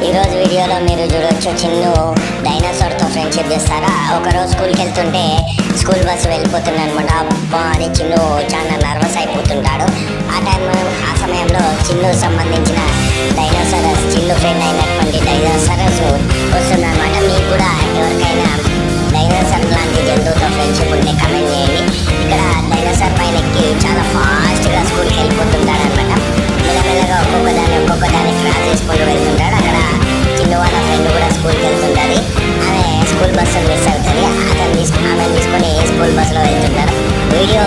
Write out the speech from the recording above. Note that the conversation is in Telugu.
ఈరోజు వీడియోలో మీరు చూడొచ్చు, చిన్ను డైనోసార్తో ఫ్రెండ్షిప్ చేస్తారా. ఒకరోజు స్కూల్కి వెళ్తుంటే స్కూల్ బస్సు వెళ్ళిపోతుంది అనమాట. అబ్బా అని చిన్ను చాలా నర్వస్ అయిపోతుంటాడు. ఆ సమయంలో చిన్ను సంబంధించిన డైనోసారస్, చిన్ను ఫ్రెండ్ అయినటువంటి డైనోసారస్ వస్తుందన్నమాట. మీకు కూడా ఎవరికైనా డైనోసార్ లాంటి జంతువుతో ఫ్రెండ్షిప్ ఉంటే కమెంట్ చేయండి. ఇక్కడ డైనోసార్ పైన ఎక్కి చాలా ఫాస్ట్గా స్కూల్కి వెళ్ళిపోతుంటాడు అనమాట. మెల్లమెల్లగా ఒక్కొక్క దాన్ని క్రాస్ చేసుకుంటూ వెళ్తుంటాడు. అక్కడ చిన్న వాళ్ళ ఫ్రెండ్ కూడా స్కూల్కి వెళ్తుంటుంది. ఆమె స్కూల్ బస్సు మిస్ అవుతుంది. ఆమెను తీసుకొని స్కూల్ బస్సులో వెళ్తుంటారు. వీడియో